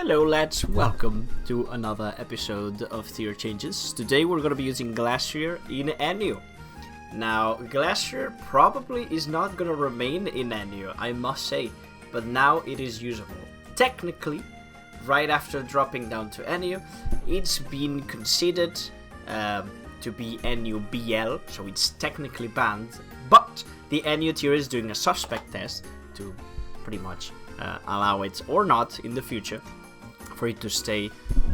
Hello lads, welcome to another episode of Tier Changes. Today we're going to be using Glastrier in NU. Now, Glastrier probably is not going to remain in NU, I must say, but now it is usable. Technically, right after dropping down to NU, it's been considered to be NUBL, so it's technically banned, but the NU tier is doing a suspect test to pretty much allow it or not in the future for it to stay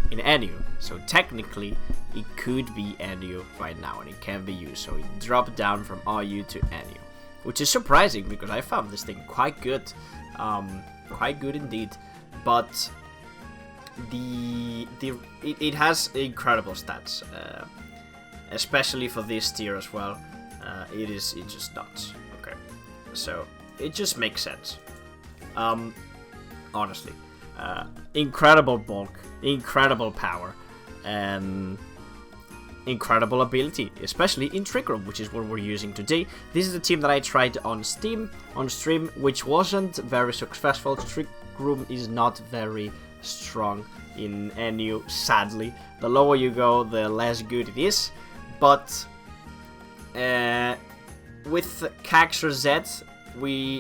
in NU. So technically it could be NU right now and it can be used. So it dropped down from RU to NU, which is surprising because I found this thing quite good, indeed. But it has incredible stats, especially for this tier as well. It's just nuts. Okay, so it just makes sense. Honestly, incredible bulk, incredible power, incredible ability, especially in Trick Room, which is what we're using today. This is the team that I tried on stream, which wasn't very successful. Trick Room is not very strong in NU, sadly. The lower you go, the less good it is. But with Caxer Z,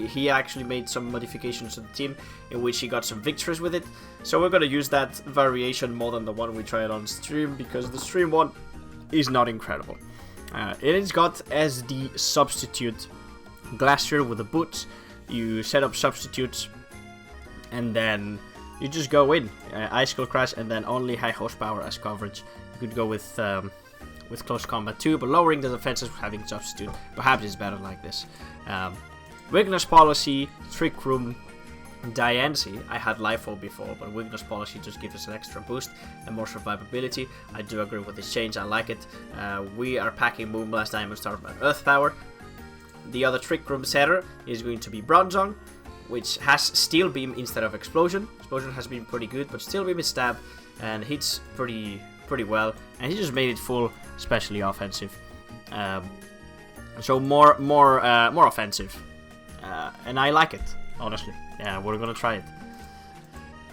he actually made some modifications to the team in which he got some victories with it. So we're going to use that variation more than the one we tried on stream, because the stream one is not incredible. It has got as the substitute Glastrier with the boots. You set up substitutes and then you just go in. Ice Skull Crash and then only high horsepower as coverage. You could go with close combat too, but lowering the defenses with having substitute perhaps is better like this. Weakness Policy, Trick Room, Diancie. I had Lifehold before, but Weakness Policy just gives us an extra boost and more survivability. I do agree with this change, I like it. We are packing Moonblast, Diamond Star, and Earth Power. The other Trick Room setter is going to be Bronzong, which has Steel Beam instead of Explosion. Explosion has been pretty good, but Steel Beam is stab and hits pretty well, and he just made it full, especially offensive. So more offensive. And I like it, honestly. Yeah, we're gonna try it.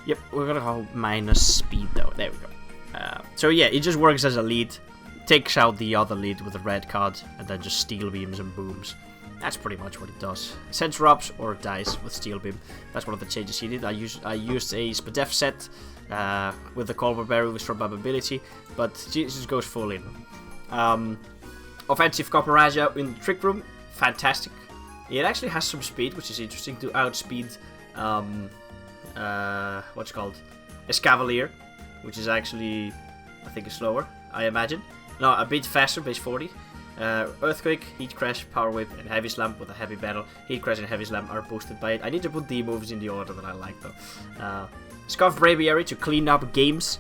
Yep, we're gonna go minus speed though. There we go. So yeah, it just works as a lead. Takes out the other lead with a red card, and then just steel beams and booms. That's pretty much what it does. Sends Rubs or dies with steel beam. That's one of the changes he did. I used a Spadef set with the Colbert Berry with strong ability, but Jesus goes full in. Offensive Copperaja in Trick Room, fantastic. It actually has some speed, which is interesting, to outspeed what's called Escavalier, which is actually, I think, slower, I imagine. No, a bit faster, base 40. Earthquake, Heat Crash, Power Whip, and Heavy Slam with a Heavy Battle. Heat Crash and Heavy Slam are boosted by it. I need to put the moves in the order that I like, though. Scarf Braviary to clean up games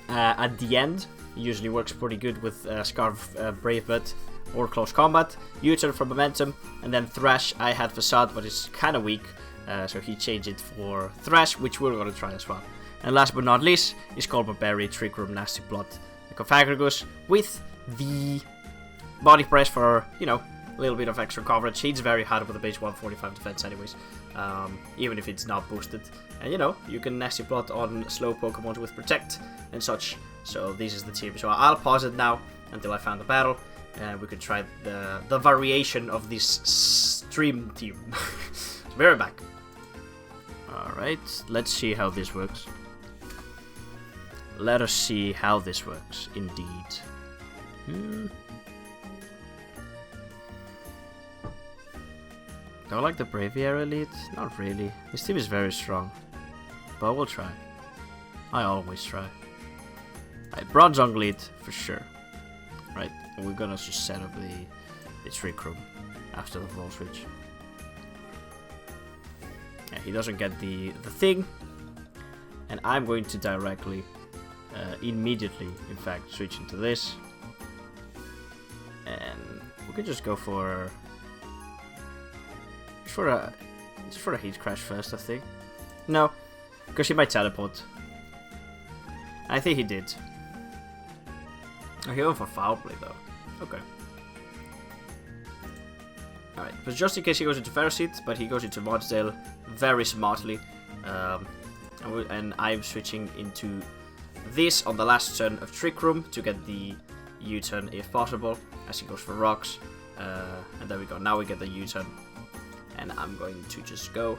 at the end. Usually works pretty good with Scarf Brave Butt or Close Combat. U-turn for Momentum, and then Thrash. I had Facade, but it's kind of weak, so he changed it for Thrash, which we're going to try as well. And last but not least is Colbert Berry, Trick Room, Nasty Plot, Confagragus with the Body Press for, a little bit of extra coverage. He's very hard with a base 145 defense anyways, even if it's not boosted. And you can Nasty Plot on slow Pokemon with Protect and such. So this is the team. So I'll pause it now until I found the battle, and we could try the variation of this stream team. So we're back. Alright, let's see how this works. Let us see how this works, indeed. Do I like the Braviary lead? Not really. This team is very strong, but we'll try. I always try. Right, Bronzong lead for sure. Right, and we're gonna just set up the Trick Room after the Vol Switch. Yeah, he doesn't get the thing, and I'm going to directly, immediately, in fact, switch into this, and we can just go for a Heat Crash first, I think. No, because he might teleport. I think he did. Oh, he went for Foul Play though. Okay. Alright, but just in case he goes into Ferrocid, but he goes into Modsdale very smartly. and I'm switching into this on the last turn of Trick Room to get the U-turn if possible, as he goes for rocks. And there we go, now we get the U-turn. And I'm going to just go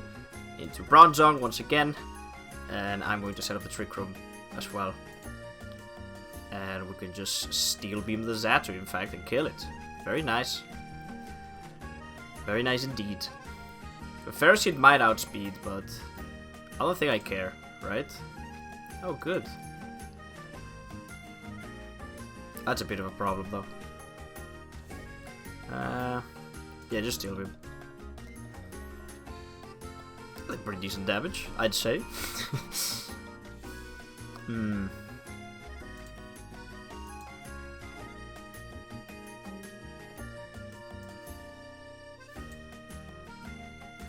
into Bronzong once again, and I'm going to set up the Trick Room as well. And we can just Steel Beam the Xatu, in fact, and kill it. Very nice. Very nice indeed. The Ferrocid might outspeed, but I don't think I care, right? Oh, good. That's a bit of a problem, though. Yeah, just Steel Beam. Like pretty decent damage, I'd say.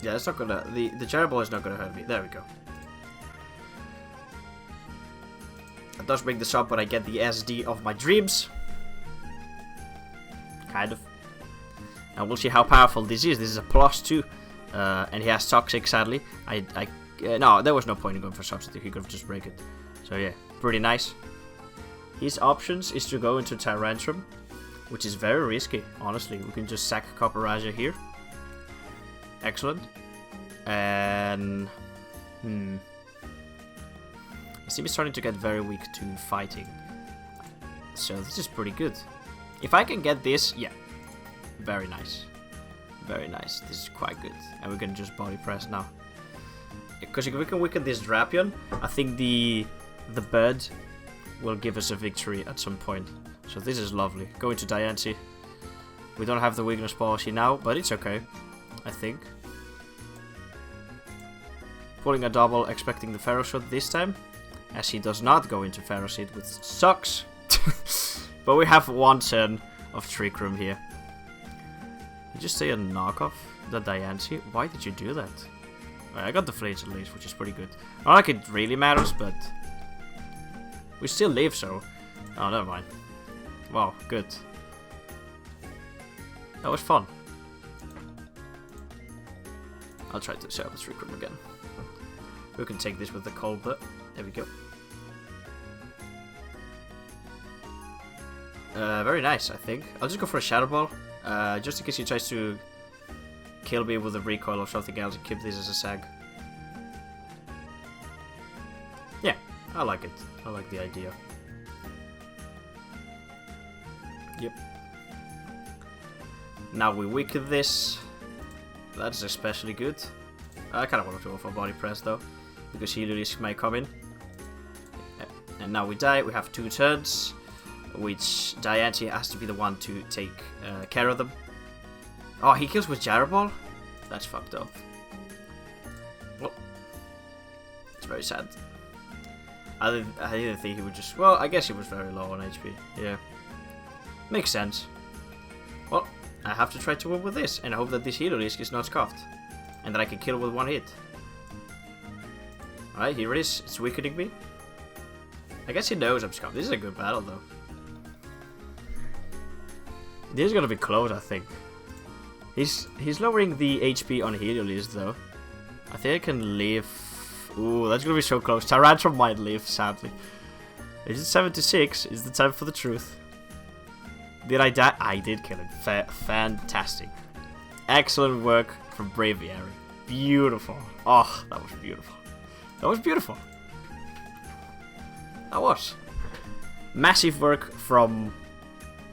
Yeah, it's not gonna. The Gyro Ball is not gonna hurt me. There we go. It does bring this up, but I get the SD of my dreams. Kind of. And we'll see how powerful this is. This is a +2. And he has Toxic, sadly. No, there was no point in going for Substitute. He could have just break it. So yeah, pretty nice. His options is to go into Tyrantrum, which is very risky, honestly. We can just sack Copper Raja here. Excellent. And... He seems starting to get very weak to fighting. So this is pretty good. If I can get this, yeah. Very nice. Very nice. This is quite good. And we can just body press now. Because if we can weaken this Drapion, I think the bird will give us a victory at some point. So this is lovely. Going to Diancie. We don't have the weakness policy now, but it's okay. I think. Pulling a double, expecting the Ferrocid this time. As he does not go into Ferrocid, which sucks. But we have one turn of Trick Room here. You just say a knockoff? The Diancie? Why did you do that? Right, I got the Flames at least, which is pretty good. Not like it really matters, but... we still live, so... oh, never mind. Wow, good. That was fun. I'll try to set up the Trick Room again. We can take this with the Colbert. There we go. Very nice, I think. I'll just go for a Shadow Ball. Just in case he tries to kill me with a recoil or something else and keep this as a sag. Yeah, I like it. I like the idea. Yep. Now we weaken this. That's especially good. I kind of want to go for a body press though, because Heliolisk might come in. And now we die. We have 2 turns, which Diancie has to be the one to take care of them. Oh, he kills with Gyro Ball? That's fucked up. Well, it's very sad. I didn't think he would just... well, I guess he was very low on HP. Yeah. Makes sense. Well, I have to try to win with this, and I hope that this Heliolisk is not scuffed. And that I can kill with 1 hit. Alright, here it is. It's weakening me. I guess he knows I'm scuffed. This is a good battle, though. This is gonna be close, I think. He's lowering the HP on Heliolisk, though. I think I can live... ooh, that's gonna be so close. Tyrantrum might live, sadly. Is it 76? Is the time for the truth? Did I die? I did kill him. Fantastic. Excellent work from Braviary. Beautiful. Oh, that was beautiful. That was beautiful. That was. Massive work from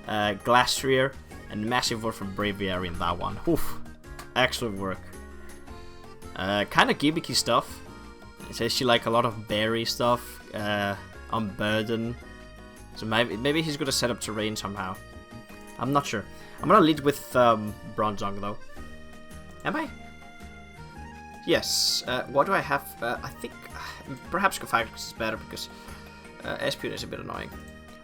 Glastrier and massive work from Braviary in that one. Oof. Excellent work. Kind of gimmicky stuff. It says she like a lot of berry stuff. Unburden. So maybe he's gonna set up terrain somehow. I'm not sure. I'm gonna lead with Bronzong though. Am I? Yes. What do I have? I think perhaps Cofagrigus is better because Espeon is a bit annoying.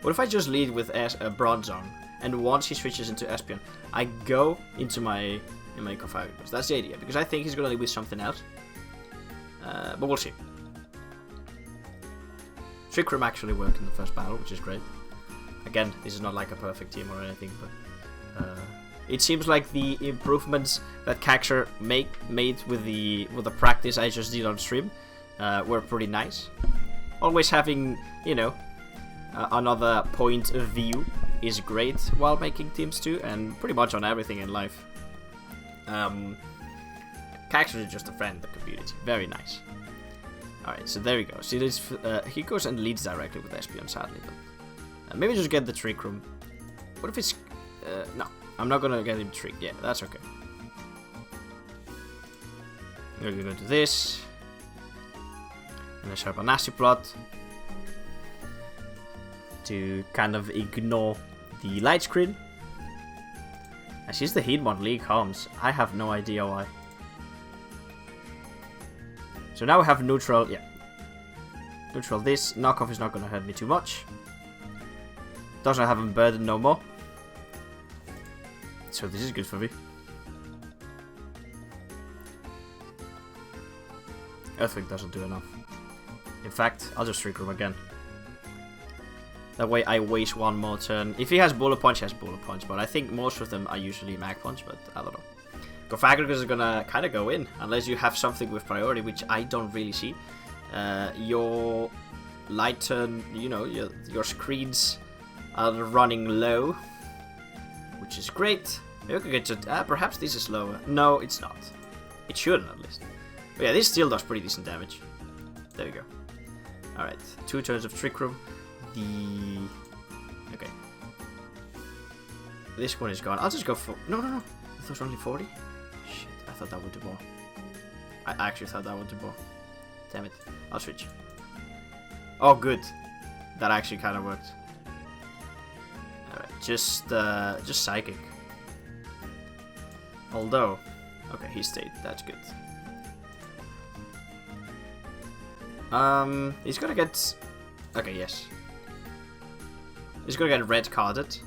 What if I just lead with Bronzong, and once he switches into Espeon, I go into my Cofagrigus? That's the idea, because I think he's gonna lead with something else. But we'll see. Trick Room actually worked in the first battle, which is great. Again, this is not like a perfect team or anything, but it seems like the improvements that Caxer made with the practice I just did on stream were pretty nice. Always having, you know, another point of view is great while making teams too, and pretty much on everything in life. Caxer is just a friend of the community. Very nice. Alright, so there we go. See, this, he goes and leads directly with Espion, sadly. But, maybe just get the Trick Room. What if it's... no, I'm not gonna get him tricked. Yeah, that's okay. We're gonna do this. And let's have a nasty plot to kind of ignore the light screen. And since the Heatmon League comes, I have no idea why. So now we have neutral, yeah. Neutral this, knockoff is not gonna hurt me too much. Doesn't have him burden no more. So this is good for me. Earthquake doesn't do enough. In fact, I'll just Trick Room again. That way I waste one more turn. If he has Bullet Punch, he has Bullet Punch. But I think most of them are usually Mag Punch, but I don't know. Gofagrigus is gonna kind of go in, unless you have something with priority, which I don't really see. Your light turn, you know, your screens are running low, which is great. You can get to, perhaps this is lower. No, it's not. It shouldn't, at least. But yeah, this still does pretty decent damage. There we go. Alright, 2 turns of Trick Room. Okay. This one is gone. I'll just go for... No. That was only 40? Shit, I thought that would do more. I actually thought that would do more. Damn it. I'll switch. Oh, good. That actually kind of worked. Alright, just Psychic. Although... Okay, he stayed. That's good. He's gonna get... Okay, yes. He's gonna get red carded.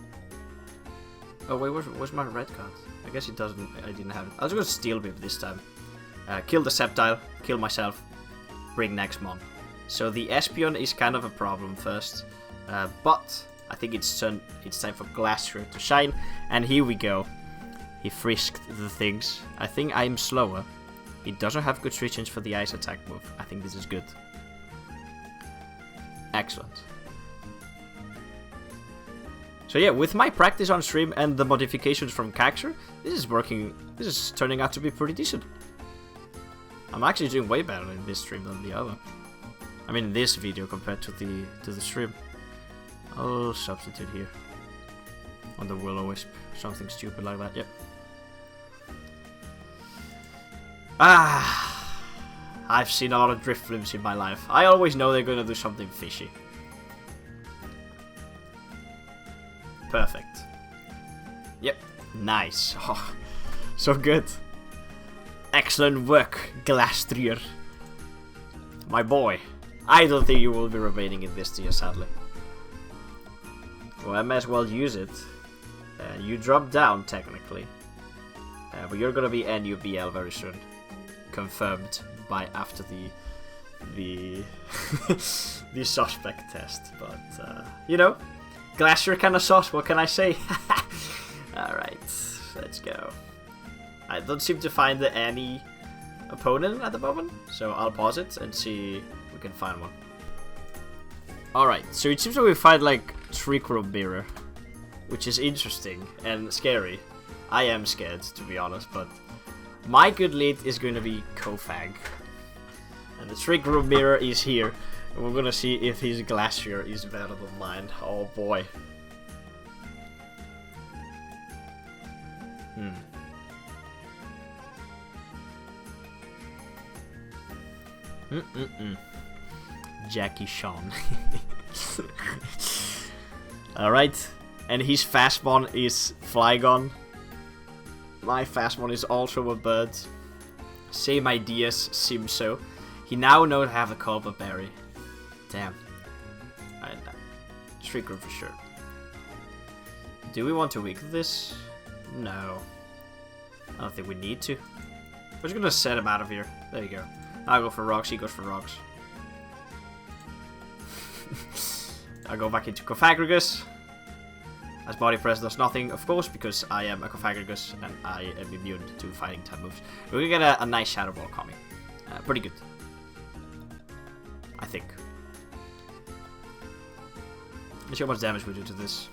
Oh wait, where's my red card? I guess it doesn't. I didn't have it. I was gonna Steel Whip this time. Kill the Sceptile, kill myself, bring Nextmon. So the Espion is kind of a problem first, but I think it's time for Glastrier to shine. And here we go. He frisked the things. I think I'm slower. He doesn't have good switch-ins for the Ice Attack move. I think this is good. Excellent. So yeah, with my practice on stream and the modifications from Caxer, this is working. This is turning out to be pretty decent. I'm actually doing way better in this stream than the other. I mean, in this video compared to the stream. I'll substitute here on the Will-O-Wisp, something stupid like that. Yep. I've seen a lot of drift flips in my life. I always know they're gonna do something fishy. Perfect. Yep. Nice. Oh, so good. Excellent work, Glastrier. My boy. I don't think you will be remaining in this tier, sadly. Well, I might as well use it. You drop down, technically. But you're gonna be NUBL very soon. Confirmed by after the the suspect test. But, you know, Glastrier kinda sus, what can I say? Alright, let's go. I don't seem to find any opponent at the moment, so I'll pause it and see if we can find one. Alright, so it seems like we find like Trick Room Mirror, which is interesting and scary. I am scared, to be honest, but my good lead is going to be Kofag. And the Trick Room Mirror is here, and we're going to see if his Glastrier is better than mine. Oh boy. Jackie Chan. Alright, and his Fastmon is Flygon. My Fastmon is also a bird. Same ideas, seems so. He now knows how to have a Cobra Berry. Damn. Alright, Trick Room for sure. Do we want to weaken this? No. I don't think we need to. We're just gonna set him out of here. There you go. I'll go for rocks, he goes for rocks. I'll go back into Cofagrigus. As Body Press does nothing, of course, because I am a Cofagrigus and I am immune to fighting type moves. We're gonna get a nice Shadow Ball coming. Pretty good. I think. Let's see how much damage we do to this.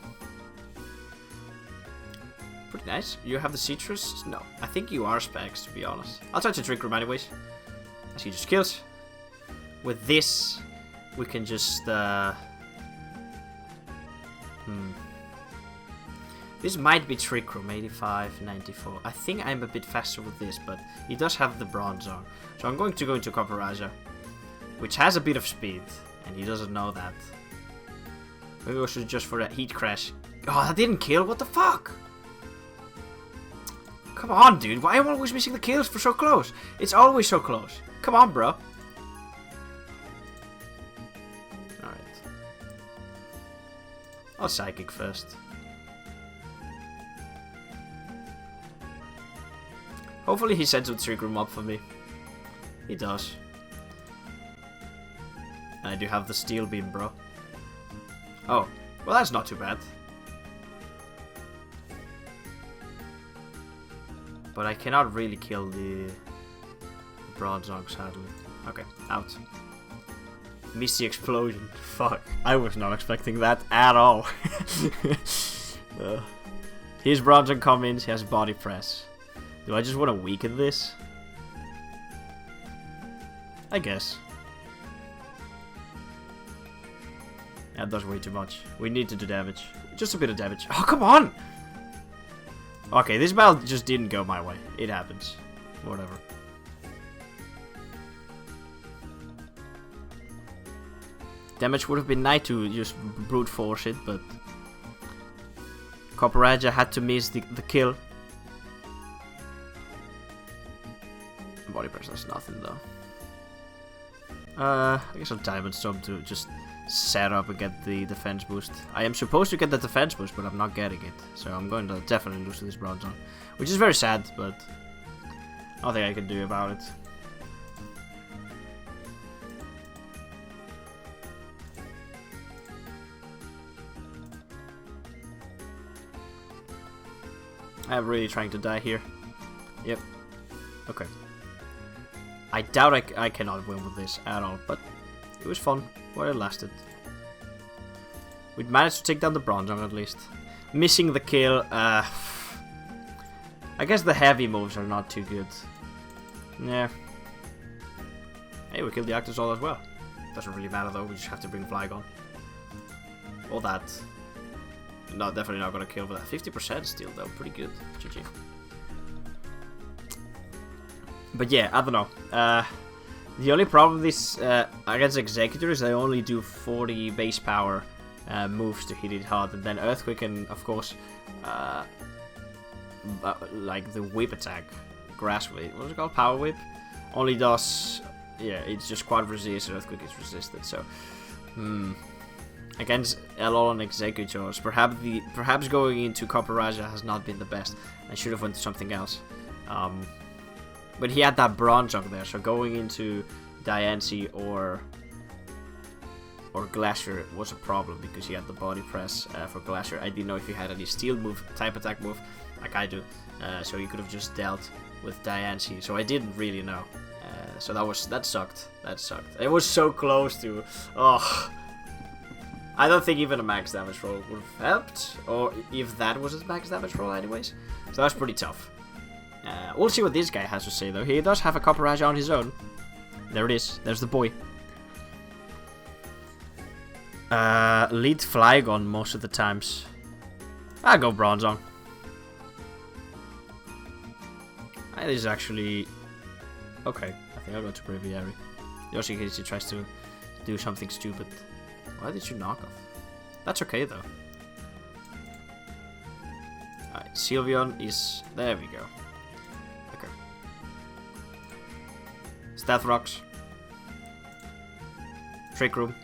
Pretty nice. You have the citrus? No. I think you are specs, to be honest. I'll try to trick room anyways. As he just kills. With this, we can just This might be trick room, 85, 94. I think I'm a bit faster with this, but he does have the bronze on. So I'm going to go into Copper Raja, which has a bit of speed, and he doesn't know that. Maybe we should just for that heat crash. Oh, that didn't kill? What the fuck? Come on, dude. Why am I always missing the kills for so close? It's always so close. Come on, bro. Alright. I'll Psychic first. Hopefully he sets a trick room up for me. He does. And I do have the steel beam, bro. Oh, well that's not too bad. But I cannot really kill the Bronzong, sadly. Okay, out. Missed the explosion. Fuck, I was not expecting that at all. His Bronzong comes in, he has body press. Do I just want to weaken this? I guess. That does way too much. We need to do damage. Just a bit of damage. Oh, come on! Okay, this battle just didn't go my way. It happens. Whatever. Damage would have been nice to just brute force it, but Copper Raja had to miss the kill. Body press does nothing though. I guess I'll Diamond Storm to just set up and get the defense boost. I am supposed to get the defense boost, but I'm not getting it. So I'm going to definitely lose to this Bronzong. Which is very sad, but nothing I can do about it. I'm really trying to die here. Yep. Okay. I doubt I cannot win with this at all, but it was fun while it lasted. We'd managed to take down the Bronzong at least. Missing the kill, I guess the heavy moves are not too good. Yeah. Hey, we killed the Actosol as well. Doesn't really matter though, we just have to bring Flygon. All that. No, definitely not gonna kill with that. 50% still though, pretty good. GG. But yeah, I don't know. The only problem with this against Executor is they only do 40 base power moves to hit it hard, and then Earthquake and of course like the whip attack, Grass Whip, what's it called? Power Whip, only does, yeah, it's just quad resist, Earthquake is resisted, so against LOL and Executors, perhaps going into Copper Raja has not been the best. I should have went to something else. But he had that Bronzong there, so going into Diancie or Glastrier was a problem because he had the body press for Glastrier. I didn't know if he had any steel move, type attack move, like I do, so he could have just dealt with Diancie. So I didn't really know. So that sucked. That sucked. It was so close to. Oh, I don't think even a max damage roll would have helped, or if that was his max damage roll, anyways. So that's pretty tough. We'll see what this guy has to say though. He does have a Copper Raja on his own. There it is. There's the boy. Lead Flygon most of the times. I'll go Bronzong. This is actually okay. I think I'll go to Braviary. Just in case he tries to do something stupid. Why did you knock off? That's okay though. Alright, Sylveon is. There we go. Okay. Stealth Rocks. Trick Room.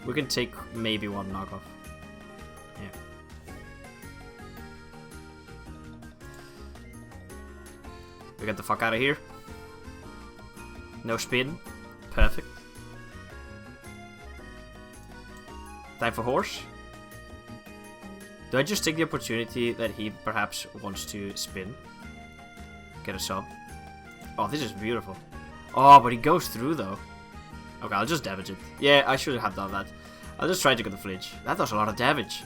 We can take maybe one knockoff. Yeah. We get the fuck out of here. No spin. Perfect. Time for Horse. Do I just take the opportunity that he perhaps wants to spin? Get a sub. Oh, this is beautiful. Oh, but he goes through though. Okay, I'll just damage it. Yeah, I should have done that. I'll just try to get the flinch. That does a lot of damage.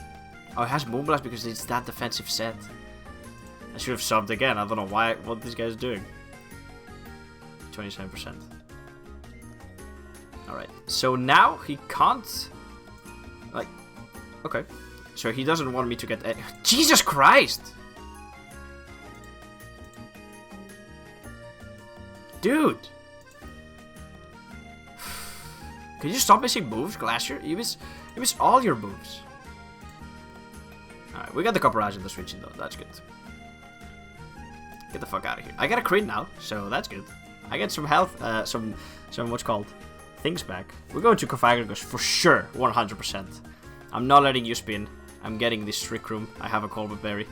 Oh, it has Moonblast because it's that defensive set. I should have subbed again. I don't know what this guy's doing. 27%. Alright. So now he can't... Like... Okay. So he doesn't want me to get... Jesus Christ! Dude! Can you stop missing moves, Glastrier? You miss all your moves. Alright, we got the Copperage in the switching though. That's good. Get the fuck out of here. I got a crit now, so that's good. I get some health, some what's called things back. We're going to Cophagragos for sure, 100%. I'm not letting you spin. I'm getting this Trick Room. I have a Colbert Berry.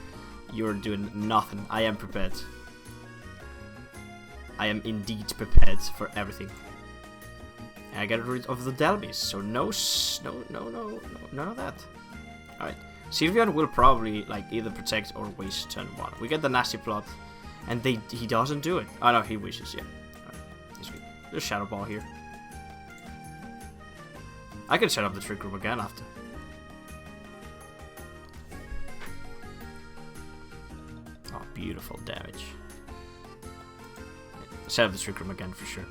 You're doing nothing. I am prepared. I am indeed prepared for everything. And I get rid of the Delbis, so no, none of that. Alright. Sylveon will probably like either protect or waste turn 1. We get the nasty plot, and he doesn't do it. Oh no, he wishes, yeah. Alright, he's good. There's Shadow Ball here. I can set up the Trick Room again after. Oh, beautiful damage. Set up the Trick Room again for sure.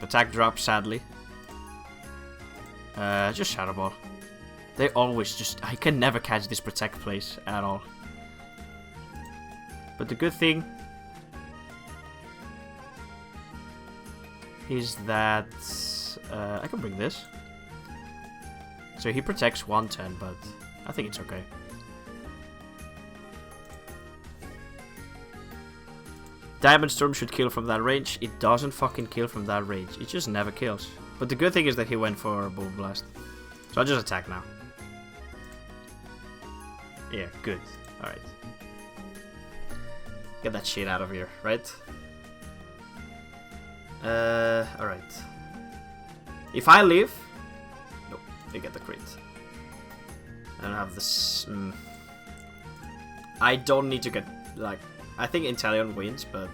Attack drop, sadly. Just Shadow Ball. They always just... I can never catch this Protect place at all. But the good thing is that I can bring this. So he protects 110, but I think it's okay. Diamond Storm should kill from that range. It doesn't fucking kill from that range. It just never kills. But the good thing is that he went for Boom Blast. So I'll just attack now. Yeah, good. Alright. Get that shit out of here, right? Alright. If I live... Nope, they get the crit. I don't have this... I don't need to get, like... I think Inteleon wins, but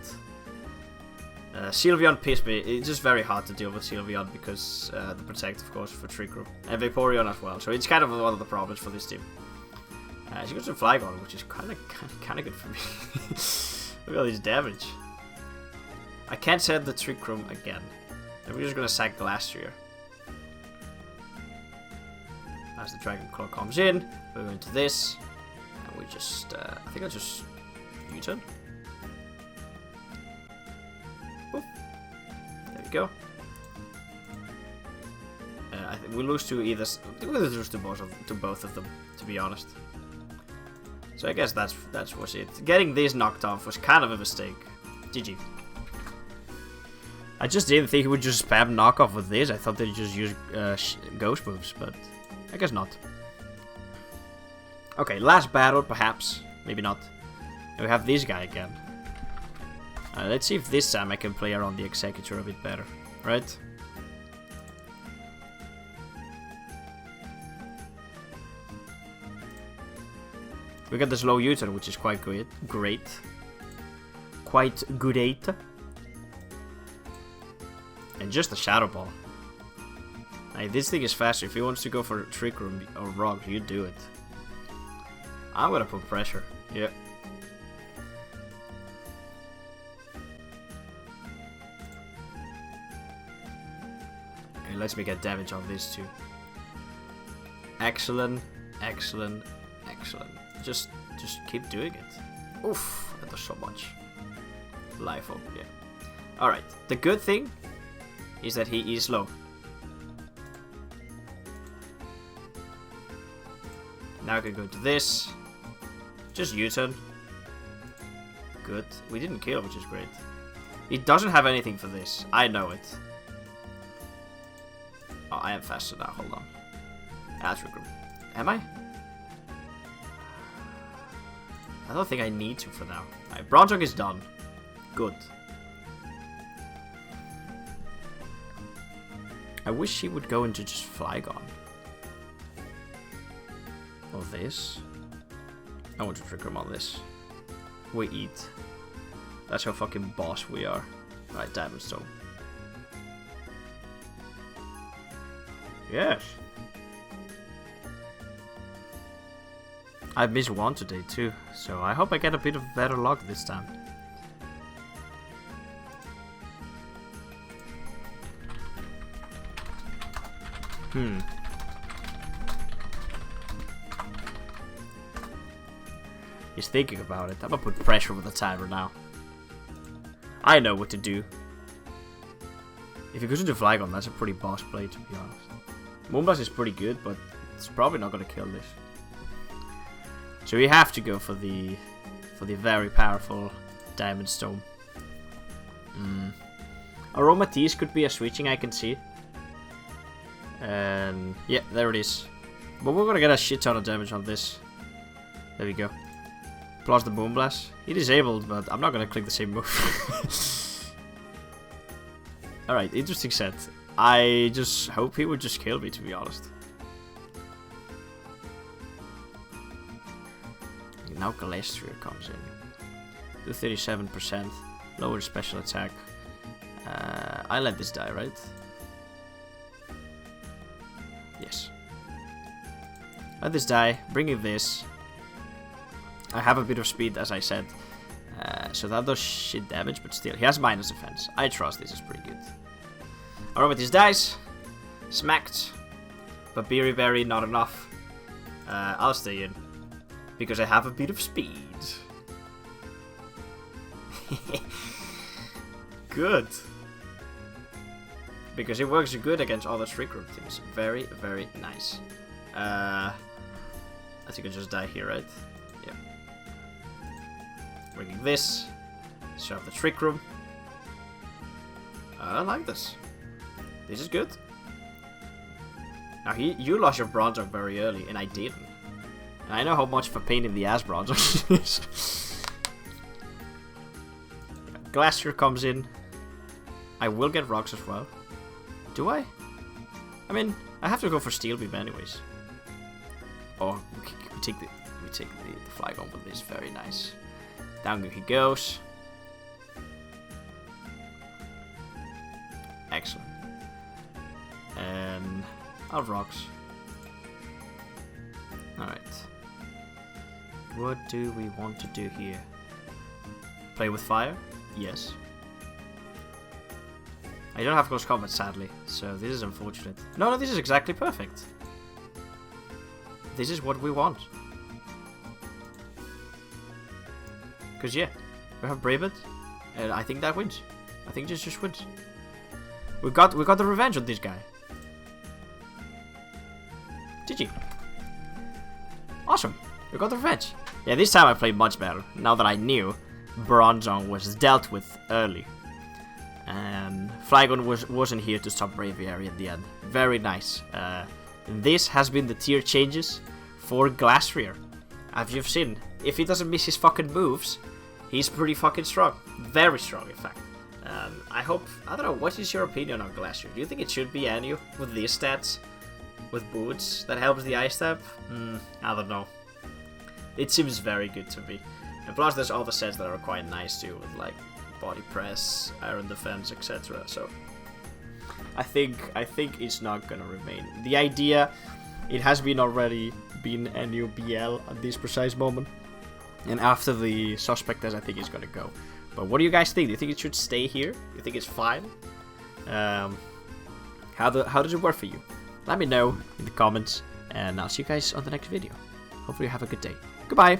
Sylveon pissed me. It's just very hard to deal with Sylveon because the Protect, of course, for Trick Room. And Vaporeon as well, so it's kind of one of the problems for this team. She got some Flygon, which is kind of good for me. Look at all this damage. I can't set the Trick Room again. And we're just gonna sack Glastrier. As the Dragon Claw comes in, we're going to this, and we just, I think I'll just U-turn. There we go. I think we lose to either. I think we lose to both of them, to be honest. So I guess that was it. Getting this knocked off was kind of a mistake. GG. I just didn't think he would just spam knockoff with this. I thought they'd just use ghost moves, but I guess not. Okay, last battle, perhaps. Maybe not. And we have this guy again. Let's see if this time I can play around the Executor a bit better, right? We got the slow U-turn, which is quite great. Quite good. And just a Shadow Ball. Like, this thing is faster. If he wants to go for Trick Room or Rock, you do it. I'm gonna put pressure. Yeah. It lets me get damage on this too. Excellent, excellent, excellent. Just keep doing it. Oof, that does so much. Life up, yeah. Alright, the good thing is that he is low. Now I can go to this. Just U-turn. Good. We didn't kill, which is great. He doesn't have anything for this. I know it. Oh, I am faster now. Hold on. That's Trick Room. Am I? I don't think I need to for now. Alright, Bronzong is done. Good. I wish he would go into just Flygon. Or this. I want to Trick Room on this. We eat. That's how fucking boss we are. Right, Diamond Stone. Yes. I missed one today too, so I hope I get a bit of better luck this time. He's thinking about it. I'm gonna put pressure with the timer now. I know what to do. If he goes into Flygon, that's a pretty boss play, to be honest. Moonblast is pretty good, but it's probably not gonna kill this. So we have to go for the very powerful Diamond Stone. Aromatisse could be a switching, I can see. And yeah, there it is. But we're gonna get a shit ton of damage on this. There we go. Plus the Moonblast. He disabled, but I'm not gonna click the same move. Alright, interesting set. I just hope he would just kill me, to be honest. Now Glastrier comes in. Do 37%. Lower special attack. I let this die, right? Yes. Let this die. Bring in this. I have a bit of speed, as I said. So that does shit damage, but still. He has minus defense. I trust this is pretty good. Alright, with his dice. Smacked. But Berry, not enough. I'll stay in. Because I have a bit of speed. Good. Because it works good against other Trick Room teams. Very, very nice. I think I just die here, right? Yeah. Bringing this. Shove the Trick Room. I like this. This is good. Now, you lost your Bronzong very early, and I didn't. And I know how much of a pain in the ass Bronzong is. Glastrier comes in. I will get rocks as well. Do I? I mean, I have to go for Steel Beam anyways. Oh, we take the Flygon with this. Very nice. Down he goes. Excellent. And I'll have rocks. Alright. What do we want to do here? Play with fire? Yes. I don't have close combat, sadly, so this is unfortunate. No, this is exactly perfect. This is what we want. Because yeah, we have Brave It, and I think that wins. I think this just wins. We got the revenge on this guy. GG. Awesome. We got the revenge. Yeah, this time I played much better. Now that I knew Bronzong was dealt with early. And Flygon wasn't here to stop Braviary at the end. Very nice. This has been the tier changes for Glastrier. As you've seen, if he doesn't miss his fucking moves, he's pretty fucking strong. Very strong, in fact. I don't know, what is your opinion on Glastrier? Do you think it should be NU with these stats? With boots that helps the ice type? I don't know. It seems very good to me. And plus there's all the sets that are quite nice too, with like body press, iron defense, etc. So I think it's not gonna remain. The idea, it has been already been NUBL at this precise moment. And after the suspect test, I think it's gonna go. But what do you guys think? Do you think it should stay here? Do you think it's fine? How does it work for you? Let me know in the comments, and I'll see you guys on the next video. Hopefully you have a good day. Goodbye!